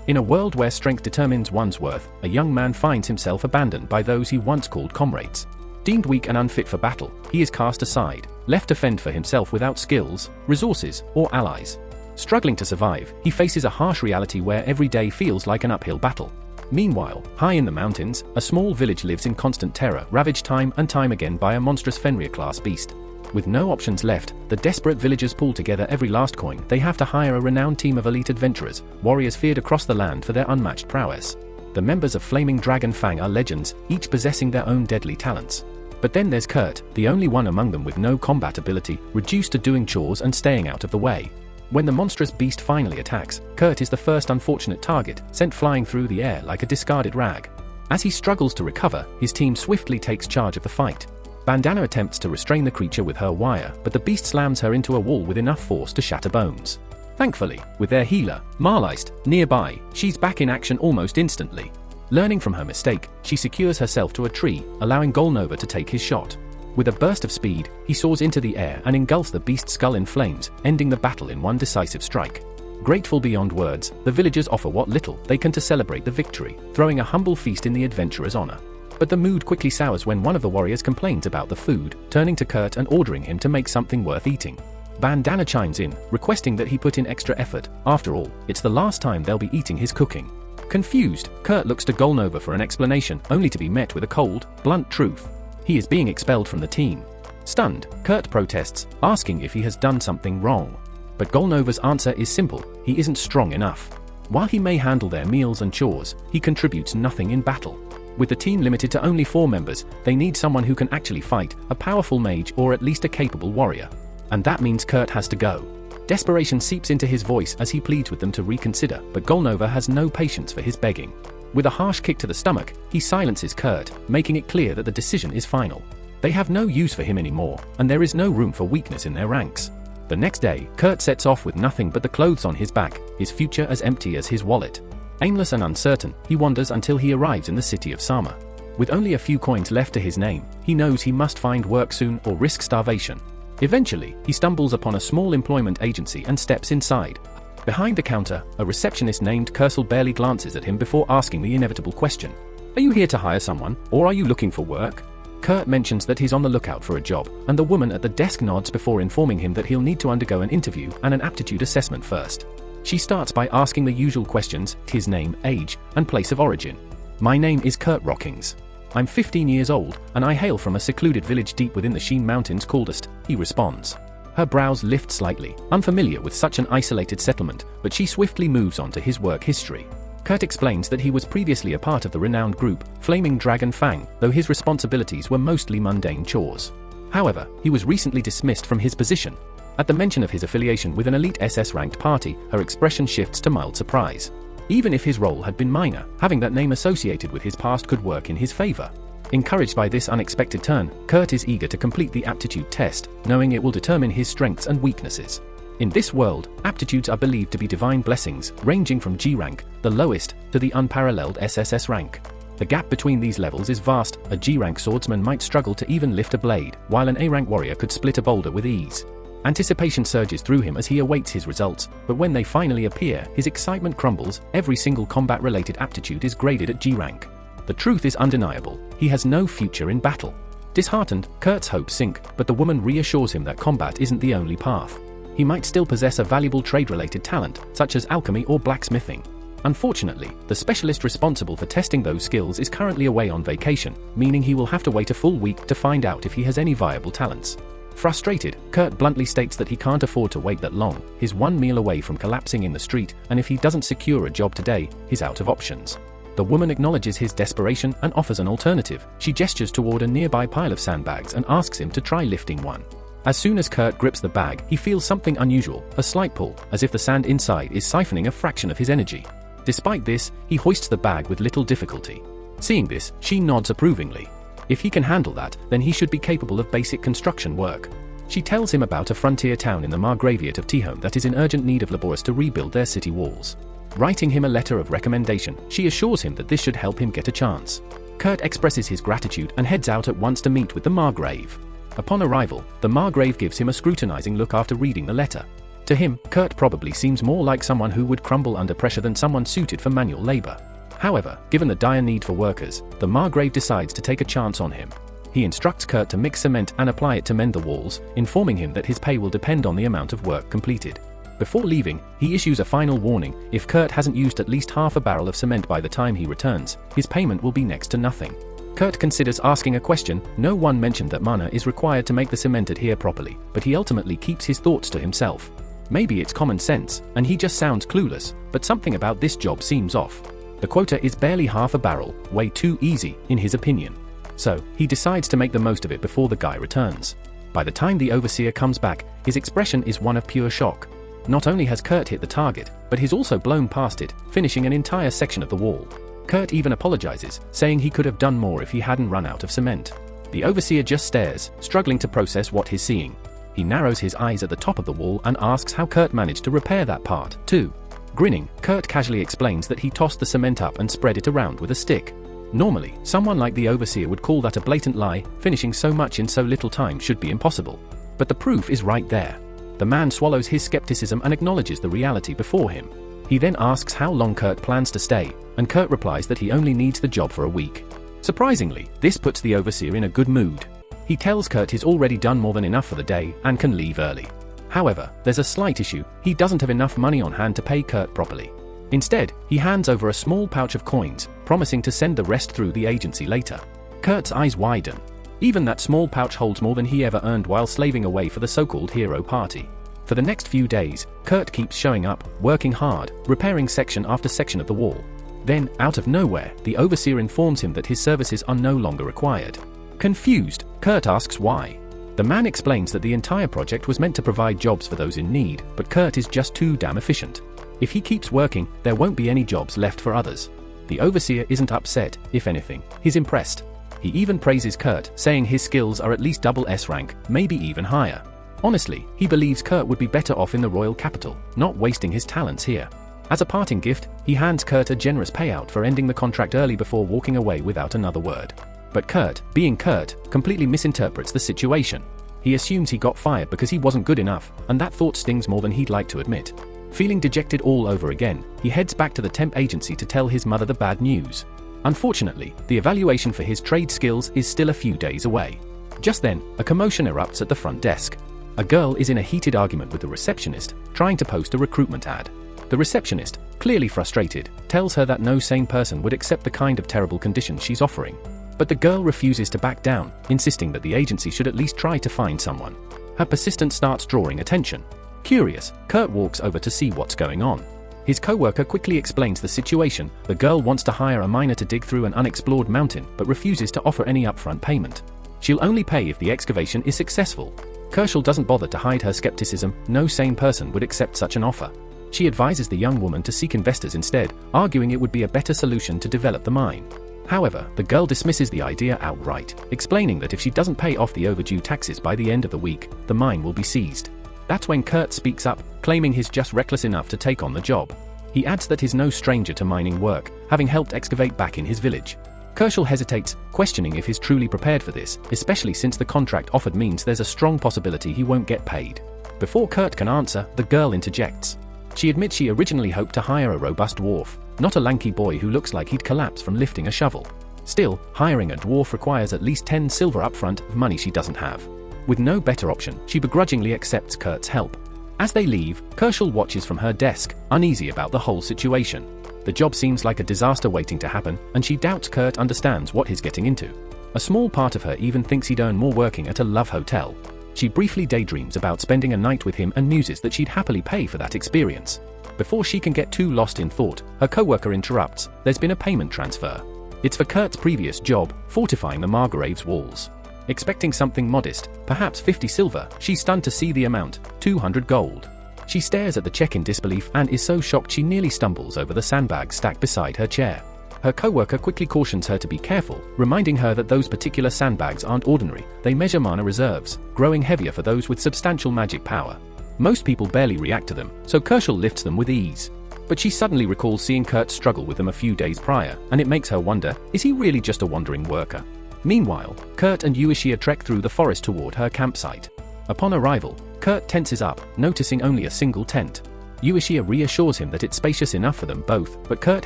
In a world where strength determines one's worth, a young man finds himself abandoned by those he once called comrades. Deemed weak and unfit for battle, he is cast aside, left to fend for himself without skills, resources, or allies. Struggling to survive, he faces a harsh reality where every day feels like an uphill battle. Meanwhile, high in the mountains, a small village lives in constant terror, ravaged time and time again by a monstrous Fenrir-class beast. With no options left, the desperate villagers pull together every last coin they have to hire a renowned team of elite adventurers, warriors feared across the land for their unmatched prowess. The members of Flaming Dragon Fang are legends, each possessing their own deadly talents. But then there's Kurt, the only one among them with no combat ability, reduced to doing chores and staying out of the way. When the monstrous beast finally attacks, Kurt is the first unfortunate target, sent flying through the air like a discarded rag. As he struggles to recover, his team swiftly takes charge of the fight. Bandana attempts to restrain the creature with her wire, but the beast slams her into a wall with enough force to shatter bones. Thankfully, with their healer, Meister, nearby, she's back in action almost instantly. Learning from her mistake, she secures herself to a tree, allowing Golnova to take his shot. With a burst of speed, he soars into the air and engulfs the beast's skull in flames, ending the battle in one decisive strike. Grateful beyond words, the villagers offer what little they can to celebrate the victory, throwing a humble feast in the adventurer's honor. But the mood quickly sours when one of the warriors complains about the food, turning to Kurt and ordering him to make something worth eating. Bandana chimes in, requesting that he put in extra effort. After all, it's the last time they'll be eating his cooking. Confused, Kurt looks to Golnova for an explanation, only to be met with a cold, blunt truth. He is being expelled from the team. Stunned, Kurt protests, asking if he has done something wrong. But Golnova's answer is simple: he isn't strong enough. While he may handle their meals and chores, he contributes nothing in battle. With the team limited to only 4 members, they need someone who can actually fight, a powerful mage or at least a capable warrior. And that means Kurt has to go. Desperation seeps into his voice as he pleads with them to reconsider, but Golnova has no patience for his begging. With a harsh kick to the stomach, he silences Kurt, making it clear that the decision is final. They have no use for him anymore, and there is no room for weakness in their ranks. The next day, Kurt sets off with nothing but the clothes on his back, his future as empty as his wallet. Aimless and uncertain, he wanders until he arrives in the city of Sama. With only a few coins left to his name, he knows he must find work soon or risk starvation. Eventually, he stumbles upon a small employment agency and steps inside. Behind the counter, a receptionist named Kursel barely glances at him before asking the inevitable question. "Are you here to hire someone, or are you looking for work?" Kurt mentions that he's on the lookout for a job, and the woman at the desk nods before informing him that he'll need to undergo an interview and an aptitude assessment first. She starts by asking the usual questions: his name, age, and place of origin. "My name is Kurt Rockings. I'm 15 years old, and I hail from a secluded village deep within the Sheen Mountains called," he responds. Her brows lift slightly, unfamiliar with such an isolated settlement, but she swiftly moves on to his work history. Kurt explains that he was previously a part of the renowned group, Flaming Dragon Fang, though his responsibilities were mostly mundane chores. However, he was recently dismissed from his position. At the mention of his affiliation with an elite SS-ranked party, her expression shifts to mild surprise. Even if his role had been minor, having that name associated with his past could work in his favor. Encouraged by this unexpected turn, Kurt is eager to complete the aptitude test, knowing it will determine his strengths and weaknesses. In this world, aptitudes are believed to be divine blessings, ranging from G rank, the lowest, to the unparalleled SSS rank. The gap between these levels is vast. A G rank swordsman might struggle to even lift a blade, while an A rank warrior could split a boulder with ease. Anticipation surges through him as he awaits his results, but when they finally appear, his excitement crumbles. Every single combat-related aptitude is graded at G rank. The truth is undeniable: he has no future in battle. Disheartened, Kurt's hopes sink, but the woman reassures him that combat isn't the only path. He might still possess a valuable trade-related talent, such as alchemy or blacksmithing. Unfortunately, the specialist responsible for testing those skills is currently away on vacation, meaning he will have to wait a full week to find out if he has any viable talents. Frustrated, Kurt bluntly states that he can't afford to wait that long. He's one meal away from collapsing in the street, and if he doesn't secure a job today, he's out of options. The woman acknowledges his desperation and offers an alternative. She gestures toward a nearby pile of sandbags and asks him to try lifting one. As soon as Kurt grips the bag, he feels something unusual, a slight pull, as if the sand inside is siphoning a fraction of his energy. Despite this, he hoists the bag with little difficulty. Seeing this, she nods approvingly. If he can handle that, then he should be capable of basic construction work. She tells him about a frontier town in the Margraviate of Tihome that is in urgent need of laborers to rebuild their city walls. Writing him a letter of recommendation, she assures him that this should help him get a chance. Kurt expresses his gratitude and heads out at once to meet with the Margrave. Upon arrival, the Margrave gives him a scrutinizing look after reading the letter. To him, Kurt probably seems more like someone who would crumble under pressure than someone suited for manual labor. However, given the dire need for workers, the Margrave decides to take a chance on him. He instructs Kurt to mix cement and apply it to mend the walls, informing him that his pay will depend on the amount of work completed. Before leaving, he issues a final warning: if Kurt hasn't used at least half a barrel of cement by the time he returns, his payment will be next to nothing. Kurt considers asking a question. No one mentioned that mana is required to make the cement adhere properly, but he ultimately keeps his thoughts to himself. Maybe it's common sense, and he just sounds clueless, but something about this job seems off. The quota is barely half a barrel, way too easy, in his opinion. So, he decides to make the most of it before the guy returns. By the time the overseer comes back, his expression is one of pure shock. Not only has Kurt hit the target, but he's also blown past it, finishing an entire section of the wall. Kurt even apologizes, saying he could have done more if he hadn't run out of cement. The overseer just stares, struggling to process what he's seeing. He narrows his eyes at the top of the wall and asks how Kurt managed to repair that part, too. Grinning, Kurt casually explains that he tossed the cement up and spread it around with a stick. Normally, someone like the overseer would call that a blatant lie. Finishing so much in so little time should be impossible. But the proof is right there. The man swallows his skepticism and acknowledges the reality before him. He then asks how long Kurt plans to stay, and Kurt replies that he only needs the job for a week. Surprisingly, this puts the overseer in a good mood. He tells Kurt he's already done more than enough for the day and can leave early. However, there's a slight issue: he doesn't have enough money on hand to pay Kurt properly. Instead, he hands over a small pouch of coins, promising to send the rest through the agency later. Kurt's eyes widen. Even that small pouch holds more than he ever earned while slaving away for the so-called hero party. For the next few days, Kurt keeps showing up, working hard, repairing section after section of the wall. Then, out of nowhere, the overseer informs him that his services are no longer required. Confused, Kurt asks why. The man explains that the entire project was meant to provide jobs for those in need, but Kurt is just too damn efficient. If he keeps working, there won't be any jobs left for others. The overseer isn't upset; if anything, he's impressed. He even praises Kurt, saying his skills are at least double S rank, maybe even higher. Honestly, he believes Kurt would be better off in the royal capital, not wasting his talents here. As a parting gift, he hands Kurt a generous payout for ending the contract early before walking away without another word. But Kurt, being Kurt, completely misinterprets the situation. He assumes he got fired because he wasn't good enough, and that thought stings more than he'd like to admit. Feeling dejected all over again, he heads back to the temp agency to tell his mother the bad news. Unfortunately, the evaluation for his trade skills is still a few days away. Just then, a commotion erupts at the front desk. A girl is in a heated argument with the receptionist, trying to post a recruitment ad. The receptionist, clearly frustrated, tells her that no sane person would accept the kind of terrible conditions she's offering. But the girl refuses to back down, insisting that the agency should at least try to find someone. Her persistence starts drawing attention. Curious, Kurt walks over to see what's going on. His co-worker quickly explains the situation. The girl wants to hire a miner to dig through an unexplored mountain, but refuses to offer any upfront payment. She'll only pay if the excavation is successful. Kershaw doesn't bother to hide her skepticism. No sane person would accept such an offer. She advises the young woman to seek investors instead, arguing it would be a better solution to develop the mine. However, the girl dismisses the idea outright, explaining that if she doesn't pay off the overdue taxes by the end of the week, the mine will be seized. That's when Kurt speaks up, claiming he's just reckless enough to take on the job. He adds that he's no stranger to mining work, having helped excavate back in his village. Kershaw hesitates, questioning if he's truly prepared for this, especially since the contract offered means there's a strong possibility he won't get paid. Before Kurt can answer, the girl interjects. She admits she originally hoped to hire a robust dwarf, not a lanky boy who looks like he'd collapse from lifting a shovel. Still, hiring a dwarf requires at least 10 silver upfront of money she doesn't have. With no better option, she begrudgingly accepts Kurt's help. As they leave, Kershaw watches from her desk, uneasy about the whole situation. The job seems like a disaster waiting to happen, and she doubts Kurt understands what he's getting into. A small part of her even thinks he'd earn more working at a love hotel. She briefly daydreams about spending a night with him and muses that she'd happily pay for that experience. Before she can get too lost in thought, her co-worker interrupts. There's been a payment transfer. It's for Kurt's previous job, fortifying the Margrave's walls. Expecting something modest, perhaps 50 silver, she's stunned to see the amount, 200 gold. She stares at the check in disbelief and is so shocked she nearly stumbles over the sandbags stacked beside her chair. Her co-worker quickly cautions her to be careful, reminding her that those particular sandbags aren't ordinary. They measure mana reserves, growing heavier for those with substantial magic power. Most people barely react to them, so Kershaw lifts them with ease. But she suddenly recalls seeing Kurt struggle with them a few days prior, and it makes her wonder, is he really just a wandering worker? Meanwhile, Kurt and Ueshia trek through the forest toward her campsite. Upon arrival, Kurt tenses up, noticing only a single tent. Yuashia reassures him that it's spacious enough for them both, but Kurt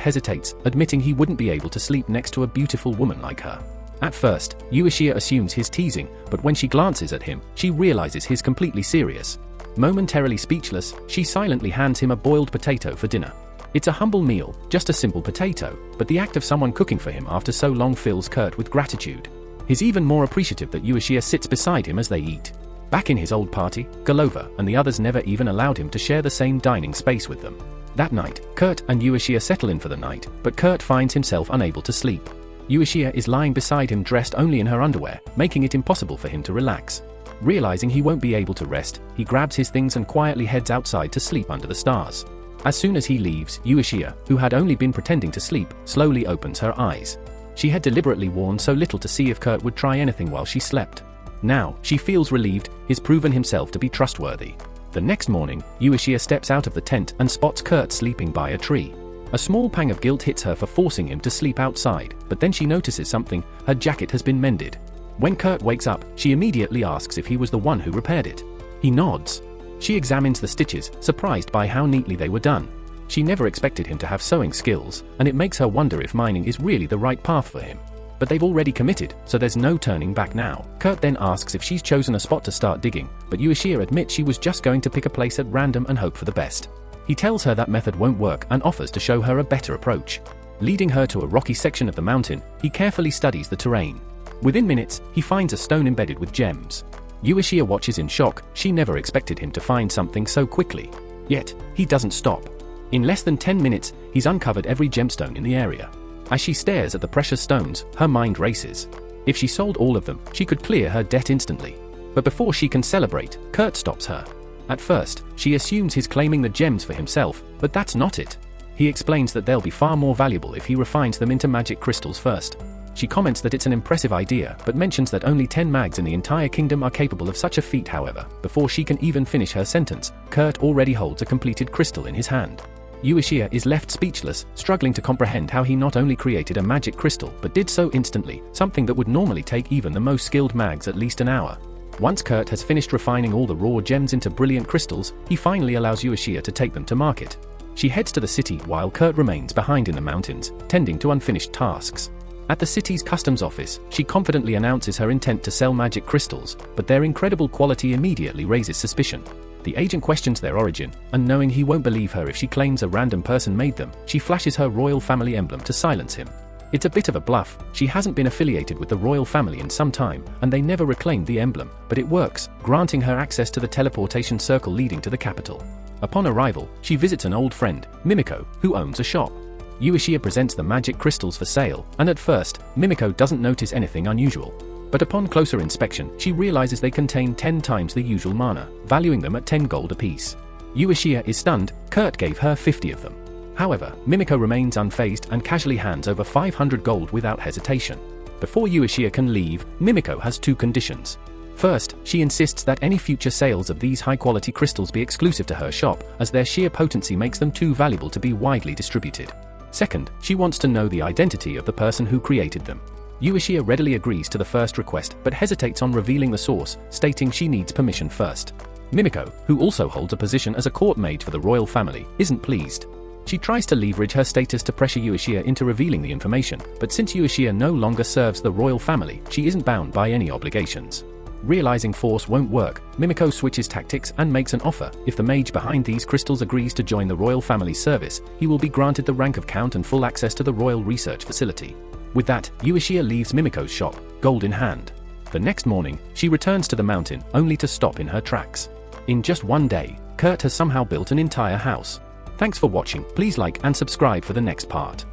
hesitates, admitting he wouldn't be able to sleep next to a beautiful woman like her. At first, Yuashia assumes he's teasing, but when she glances at him, she realizes he's completely serious. Momentarily speechless, she silently hands him a boiled potato for dinner. It's a humble meal, just a simple potato, but the act of someone cooking for him after so long fills Kurt with gratitude. He's even more appreciative that Yuashia sits beside him as they eat. Back in his old party, Golova and the others never even allowed him to share the same dining space with them. That night, Kurt and Yuashia settle in for the night, but Kurt finds himself unable to sleep. Yuashia is lying beside him dressed only in her underwear, making it impossible for him to relax. Realizing he won't be able to rest, he grabs his things and quietly heads outside to sleep under the stars. As soon as he leaves, Yuashia, who had only been pretending to sleep, slowly opens her eyes. She had deliberately worn so little to see if Kurt would try anything while she slept. Now, she feels relieved, he's proven himself to be trustworthy. The next morning, Yuashia steps out of the tent and spots Kurt sleeping by a tree. A small pang of guilt hits her for forcing him to sleep outside, but then she notices something: her jacket has been mended. When Kurt wakes up, she immediately asks if he was the one who repaired it. He nods. She examines the stitches, surprised by how neatly they were done. She never expected him to have sewing skills, and it makes her wonder if mining is really the right path for him. But they've already committed, so there's no turning back now. Kurt then asks if she's chosen a spot to start digging, but Yuashia admits she was just going to pick a place at random and hope for the best. He tells her that method won't work and offers to show her a better approach. Leading her to a rocky section of the mountain, he carefully studies the terrain. Within minutes, he finds a stone embedded with gems. Yuashia watches in shock, she never expected him to find something so quickly. Yet, he doesn't stop. In less than 10 minutes, he's uncovered every gemstone in the area. As she stares at the precious stones, her mind races. If she sold all of them, she could clear her debt instantly. But before she can celebrate, Kurt stops her. At first, she assumes he's claiming the gems for himself, but that's not it. He explains that they'll be far more valuable if he refines them into magic crystals first. She comments that it's an impressive idea, but mentions that only 10 mags in the entire kingdom are capable of such a feat. However, before she can even finish her sentence, Kurt already holds a completed crystal in his hand. Yuashia is left speechless, struggling to comprehend how he not only created a magic crystal but did so instantly, something that would normally take even the most skilled mags at least an hour. Once Kurt has finished refining all the raw gems into brilliant crystals, he finally allows Yuashia to take them to market. She heads to the city while Kurt remains behind in the mountains, tending to unfinished tasks. At the city's customs office, she confidently announces her intent to sell magic crystals, but their incredible quality immediately raises suspicion. The agent questions their origin, and knowing he won't believe her if she claims a random person made them, she flashes her royal family emblem to silence him. It's a bit of a bluff, she hasn't been affiliated with the royal family in some time, and they never reclaimed the emblem, but it works, granting her access to the teleportation circle leading to the capital. Upon arrival, she visits an old friend, Mimiko, who owns a shop. Yuashia presents the magic crystals for sale, and at first, Mimiko doesn't notice anything unusual. But upon closer inspection, she realizes they contain 10 times the usual mana, valuing them at 10 gold apiece. Yuashia is stunned, Kurt gave her 50 of them. However, Mimiko remains unfazed and casually hands over 500 gold without hesitation. Before Yuashia can leave, Mimiko has 2 conditions. First, she insists that any future sales of these high-quality crystals be exclusive to her shop, as their sheer potency makes them too valuable to be widely distributed. Second, she wants to know the identity of the person who created them. Yuashia readily agrees to the first request but hesitates on revealing the source, stating she needs permission first. Mimiko, who also holds a position as a court maid for the royal family, isn't pleased. She tries to leverage her status to pressure Yuashia into revealing the information, but since Yuashia no longer serves the royal family, she isn't bound by any obligations. Realizing force won't work, Mimiko switches tactics and makes an offer. If the mage behind these crystals agrees to join the royal family's service, he will be granted the rank of count and full access to the royal research facility. With that, Yuashia leaves Mimiko's shop, gold in hand. The next morning, she returns to the mountain, only to stop in her tracks. In just one day, Kurt has somehow built an entire house. Thanks for watching, please like and subscribe for the next part.